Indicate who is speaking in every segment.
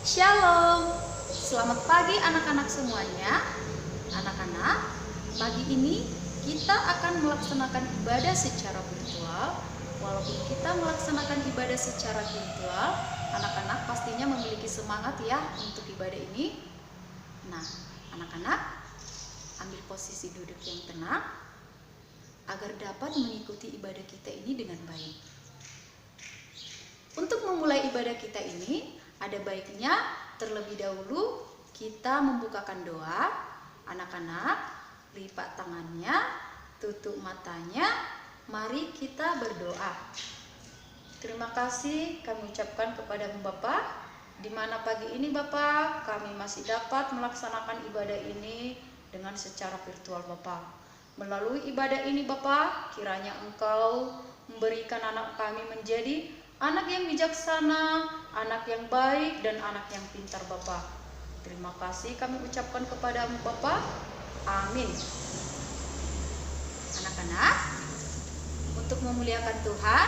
Speaker 1: Shalom, selamat pagi anak-anak semuanya. Anak-anak, pagi ini kita akan melaksanakan ibadah secara virtual. Walaupun kita melaksanakan ibadah secara virtual, anak-anak pastinya memiliki semangat ya untuk ibadah ini. Nah, anak-anak, ambil posisi duduk yang tenang agar dapat mengikuti ibadah kita ini dengan baik. Untuk memulai ibadah kita ini, ada baiknya terlebih dahulu kita membukakan doa. Anak-anak, lipat tangannya, tutup matanya, mari kita berdoa. Terima kasih kami ucapkan kepada Bapak, di mana pagi ini Bapak kami masih dapat melaksanakan ibadah ini dengan secara virtual Bapak. Melalui ibadah ini Bapak, kiranya Engkau memberikan anak kami menjadi anak yang bijaksana, anak yang baik, dan anak yang pintar Bapak. Terima kasih kami ucapkan kepada-Mu Bapak. Amin. Anak-anak, untuk memuliakan Tuhan,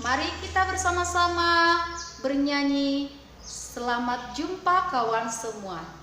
Speaker 1: mari kita bersama-sama bernyanyi Selamat Jumpa Kawan Semua.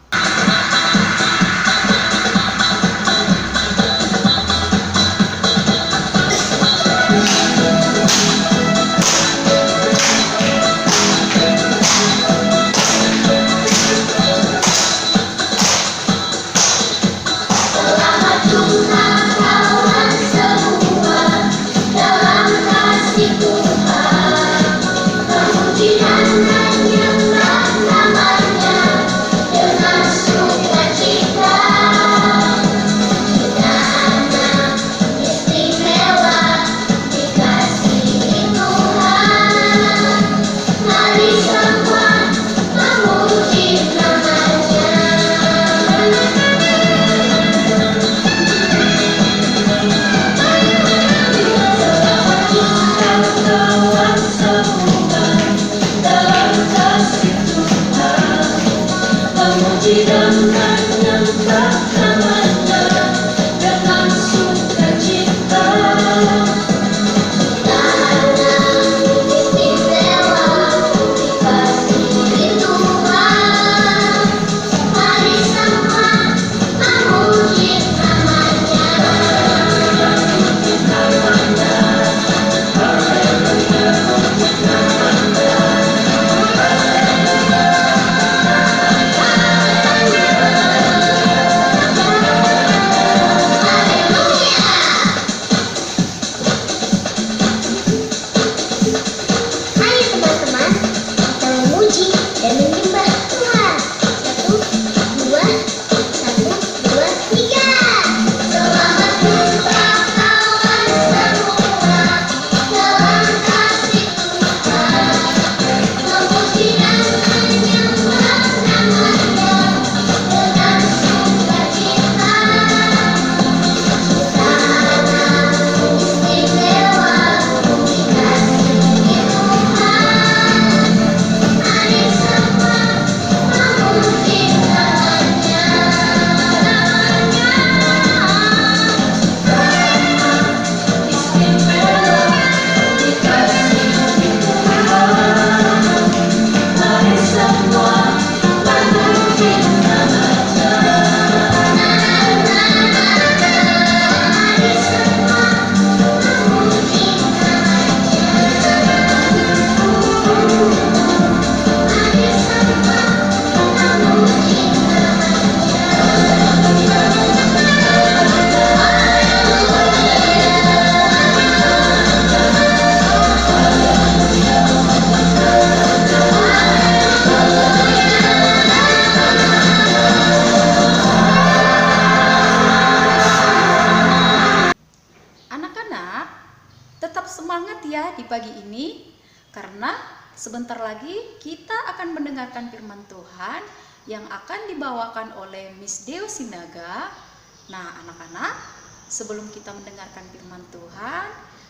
Speaker 1: Semangat ya di pagi ini, karena sebentar lagi kita akan mendengarkan firman Tuhan yang akan dibawakan oleh Miss Deo Sinaga. Nah anak-anak, sebelum kita mendengarkan firman Tuhan,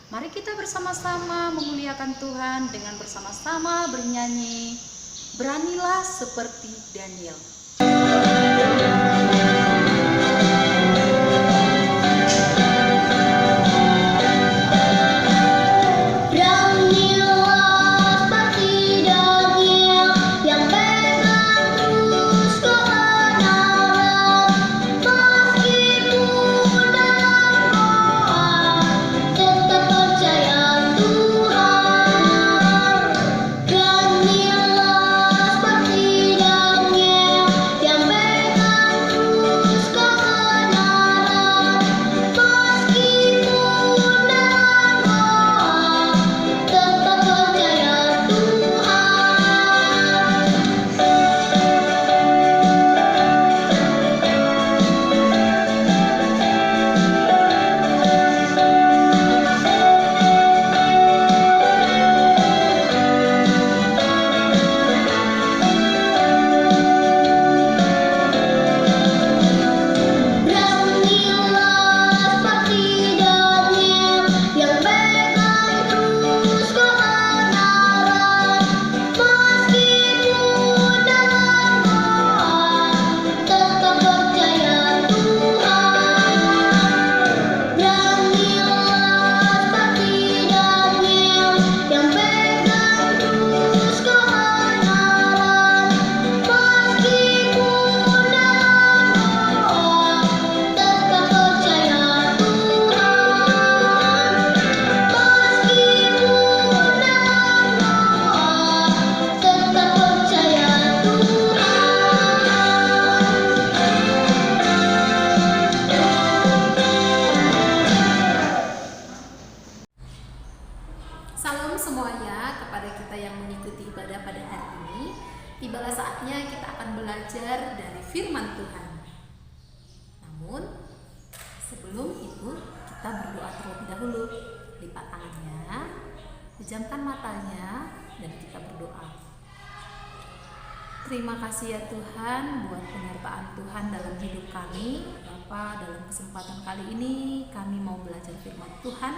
Speaker 1: mari kita bersama-sama memuliakan Tuhan dengan bersama-sama bernyanyi Beranilah Seperti Daniel.
Speaker 2: Beranilah seperti Daniel yang pegang Sebelum itu kita berdoa terlebih dahulu. Lipat tangannya, pejamkan matanya, dan kita berdoa. Terima kasih ya Tuhan buat penyertaan Tuhan dalam hidup kami. Bapa, dalam kesempatan kali ini kami mau belajar firman Tuhan.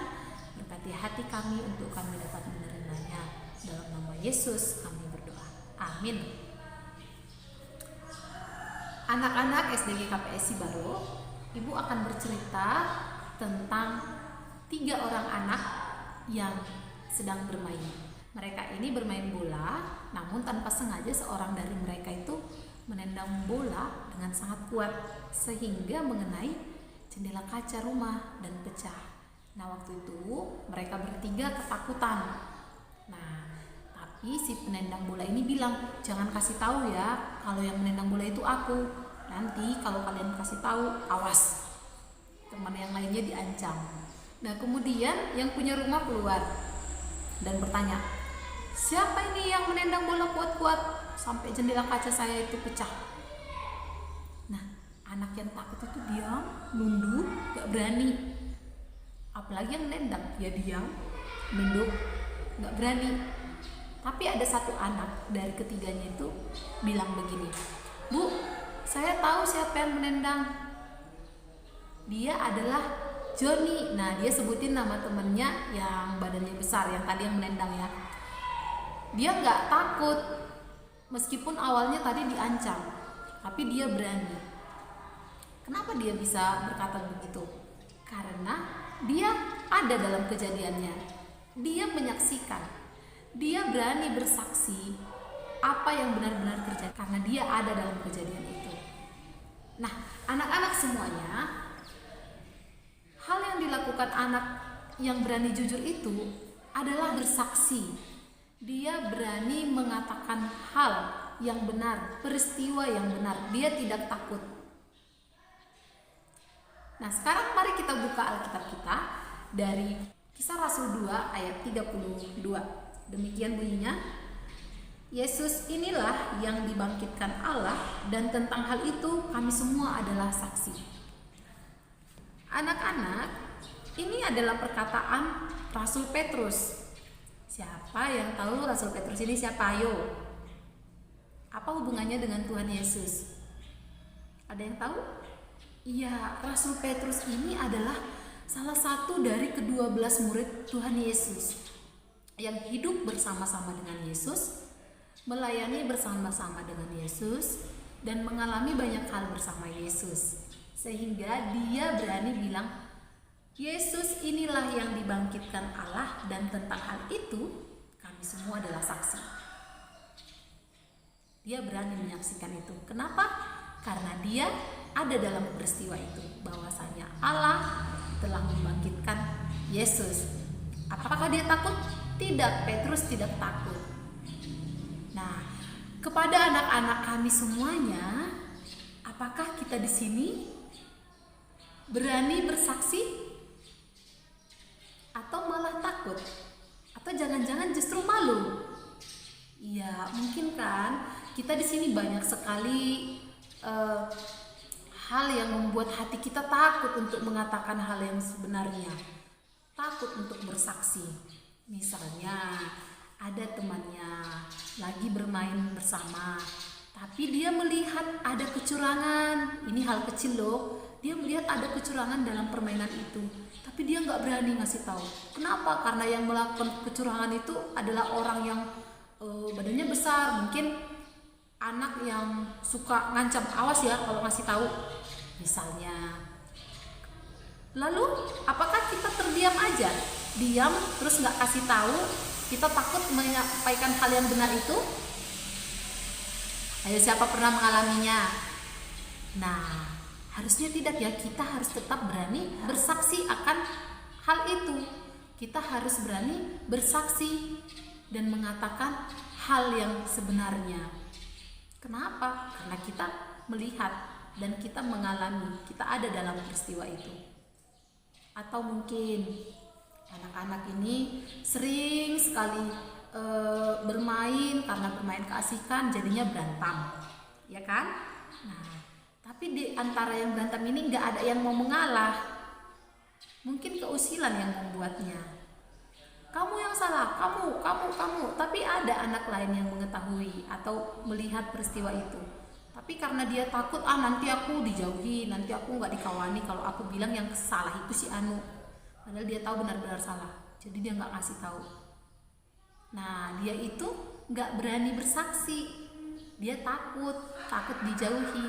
Speaker 2: Berkati hati kami untuk kami dapat menerimanya. Dalam nama Yesus kami berdoa. Amin. Anak-anak SDG KPSI Baro, Ibu akan bercerita tentang 3 orang anak yang sedang bermain. Mereka ini bermain bola, namun tanpa sengaja seorang dari mereka itu menendang bola dengan sangat kuat sehingga mengenai jendela kaca rumah dan pecah. Nah, waktu itu mereka bertiga ketakutan. Nah, tapi si penendang bola ini bilang, "Jangan kasih tahu ya kalau yang menendang bola itu aku. Nanti kalau kalian kasih tahu, awas." Teman yang lainnya diancam. Nah, kemudian yang punya rumah keluar dan bertanya, "Siapa ini yang menendang bola kuat-kuat sampai jendela kaca saya itu pecah?" Nah, anak yang takut itu diam, nunduk, gak berani. Apalagi yang menendang, ya diam, nunduk, gak berani. Tapi ada satu anak dari ketiganya itu bilang begini, "Bu, saya tahu siapa yang menendang. Dia adalah Joni." Nah, dia sebutin nama temennya yang badannya besar, yang tadi yang menendang ya. Dia nggak takut, meskipun awalnya tadi diancam, tapi dia berani. Kenapa dia bisa berkata begitu? Karena dia ada dalam kejadiannya. Dia menyaksikan. Dia berani bersaksi apa yang benar-benar terjadi karena dia ada dalam kejadian itu. Nah, anak-anak semuanya, hal yang dilakukan anak yang berani jujur itu adalah bersaksi. Dia berani mengatakan hal yang benar, peristiwa yang benar. Dia tidak takut. Nah, sekarang mari kita buka Alkitab kita dari Kisah Rasul 2 ayat 32. Demikian bunyinya, "Yesus inilah yang dibangkitkan Allah, dan tentang hal itu kami semua adalah saksi." Anak-anak, ini adalah perkataan Rasul Petrus. Siapa yang tahu Rasul Petrus ini siapa? Ayo. Apa hubungannya dengan Tuhan Yesus? Ada yang tahu? Iya, Rasul Petrus ini adalah salah satu dari ke-12 murid Tuhan Yesus yang hidup bersama-sama dengan Yesus, melayani bersama-sama dengan Yesus, dan mengalami banyak hal bersama Yesus. Sehingga dia berani bilang, "Yesus inilah yang dibangkitkan Allah, dan tentang hal itu kami semua adalah saksi." Dia berani menyaksikan itu. Kenapa? Karena dia ada dalam peristiwa itu, bahwasanya Allah telah membangkitkan Yesus. Apakah dia takut? Tidak, Petrus tidak takut. Nah, kepada anak-anak kami semuanya, apakah kita di sini berani bersaksi? Atau malah takut? Atau jangan-jangan justru malu? Iya, mungkin kan kita di sini banyak sekali hal yang membuat hati kita takut untuk mengatakan hal yang sebenarnya, takut untuk bersaksi. Misalnya ada temannya lagi bermain bersama, tapi dia melihat ada kecurangan. Ini hal kecil loh. Dia melihat ada kecurangan dalam permainan itu, tapi dia nggak berani ngasih tahu. Kenapa? Karena yang melakukan kecurangan itu adalah orang yang badannya besar, mungkin anak yang suka ngancam, "Awas ya kalau ngasih tahu," misalnya. Lalu apakah kita terdiam aja? Diam terus nggak kasih tahu? Kita takut menyampaikan hal yang benar itu? Ayo, siapa pernah mengalaminya? Nah, harusnya tidak ya. Kita harus tetap berani bersaksi akan hal itu. Kita harus berani bersaksi dan mengatakan hal yang sebenarnya. Kenapa? Karena kita melihat dan kita mengalami, kita ada dalam peristiwa itu. Atau mungkin anak-anak ini sering sekali bermain, karena bermain keasikan jadinya berantem, ya kan? Nah, tapi di antara yang berantem ini nggak ada yang mau mengalah. Mungkin keusilan yang membuatnya. Kamu yang salah, kamu. Tapi ada anak lain yang mengetahui atau melihat peristiwa itu. Tapi karena dia takut, nanti aku dijauhi, nanti aku nggak dikawani kalau aku bilang yang salah itu si Anu. Padahal dia tahu benar-benar salah. Jadi dia nggak kasih tahu. Nah, dia itu nggak berani bersaksi. Dia takut dijauhi.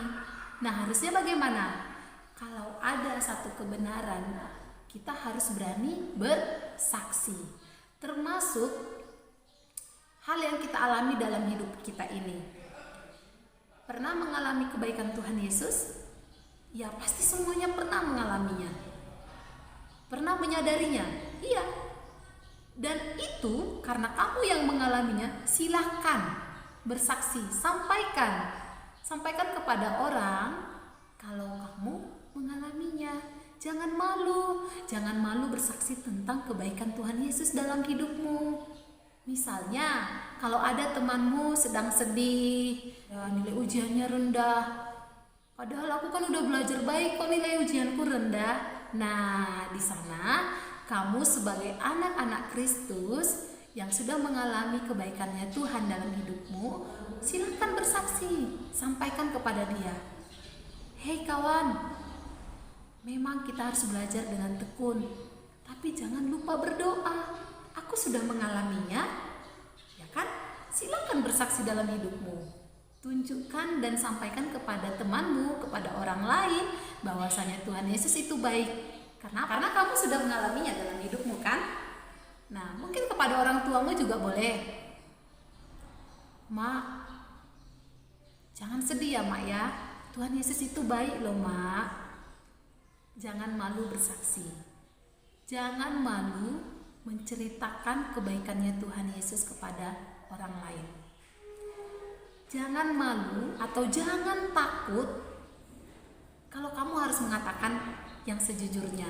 Speaker 2: Nah, harusnya bagaimana? Kalau ada satu kebenaran, kita harus berani bersaksi. Termasuk hal yang kita alami dalam hidup kita ini. Pernah mengalami kebaikan Tuhan Yesus? Ya, pasti semuanya pernah mengalaminya. Pernah menyadarinya? Iya. Dan itu karena kamu yang mengalaminya, silahkan bersaksi, sampaikan kepada orang kalau kamu mengalaminya. Jangan malu bersaksi tentang kebaikan Tuhan Yesus dalam hidupmu. Misalnya, kalau ada temanmu sedang sedih, ya nilai ujiannya rendah, padahal aku kan udah belajar baik kok nilai ujianku rendah. Nah, di sana kamu sebagai anak-anak Kristus yang sudah mengalami kebaikannya Tuhan dalam hidupmu, silakan bersaksi, sampaikan kepada dia. Hei kawan, memang kita harus belajar dengan tekun, tapi jangan lupa berdoa. Aku sudah mengalaminya, ya kan? Silakan bersaksi dalam hidupmu. Tunjukkan dan sampaikan kepada temanmu, kepada orang lain bahwasanya Tuhan Yesus itu baik. Karena kamu sudah mengalaminya dalam hidupmu kan? Nah, mungkin kepada orang tuamu juga boleh. Mak, jangan sedih ya mak ya. Tuhan Yesus itu baik loh mak. Jangan malu bersaksi. Jangan malu menceritakan kebaikannya Tuhan Yesus kepada orang lain. Jangan malu atau jangan takut kalau kamu harus mengatakan yang sejujurnya.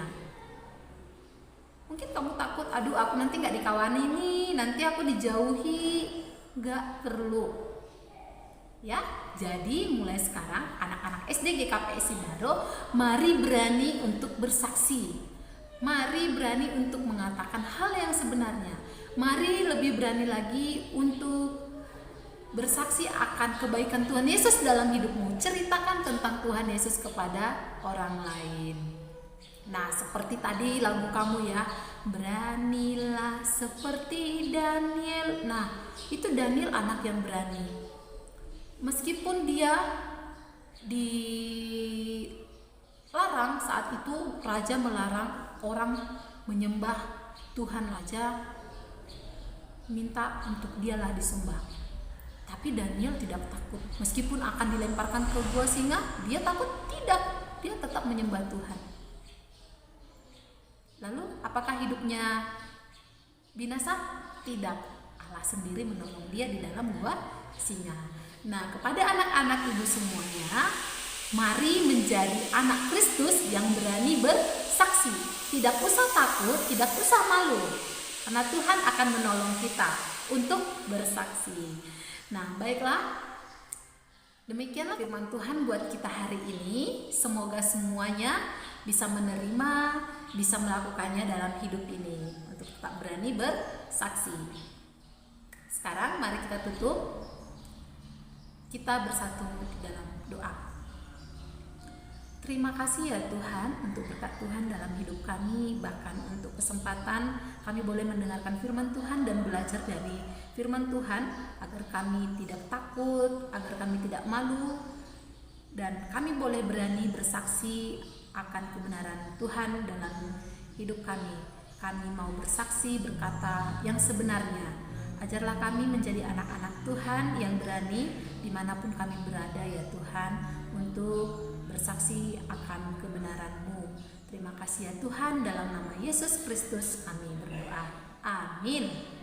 Speaker 2: Mungkin kamu takut, aduh aku nanti gak dikawani nih, nanti aku dijauhi. Gak perlu. Ya, jadi mulai sekarang anak-anak SD GKPSI Baro, mari berani untuk bersaksi. Mari berani untuk mengatakan hal yang sebenarnya. Mari lebih berani lagi untuk bersaksi akan kebaikan Tuhan Yesus dalam hidupmu. Ceritakan tentang Tuhan Yesus kepada orang lain. Nah, seperti tadi lagu kamu ya, beranilah seperti Daniel. Nah, itu Daniel anak yang berani. Meskipun dia dilarang saat itu, raja melarang orang menyembah Tuhan, raja minta untuk dialah disembah. Tapi Daniel tidak takut. Meskipun akan dilemparkan ke gua singa, dia takut? Tidak. Dia tetap menyembah Tuhan. Lalu apakah hidupnya binasa? Tidak. Allah sendiri menolong dia di dalam gua singa. Nah, kepada anak-anak ibu semuanya, mari menjadi anak Kristus yang berani bersaksi. Tidak usah takut, tidak usah malu, karena Tuhan akan menolong kita untuk bersaksi. Nah, baiklah, demikianlah firman Tuhan buat kita hari ini. Semoga semuanya bisa menerima, bisa melakukannya dalam hidup ini untuk tetap berani bersaksi. Sekarang mari kita tutup. Kita bersatu di dalam doa. Terima kasih ya Tuhan untuk berkat Tuhan dalam hidup kami, bahkan untuk kesempatan kami boleh mendengarkan firman Tuhan dan belajar dari firman Tuhan, agar kami tidak takut, agar kami tidak malu, dan kami boleh berani bersaksi akan kebenaran Tuhan dalam hidup kami. Kami mau bersaksi, berkata yang sebenarnya. Ajarlah kami menjadi anak-anak Tuhan yang berani dimanapun kami berada ya Tuhan, untuk bersaksi akan kebenaran-Mu. Terima kasih ya Tuhan, dalam nama Yesus Kristus kami berdoa. Amin.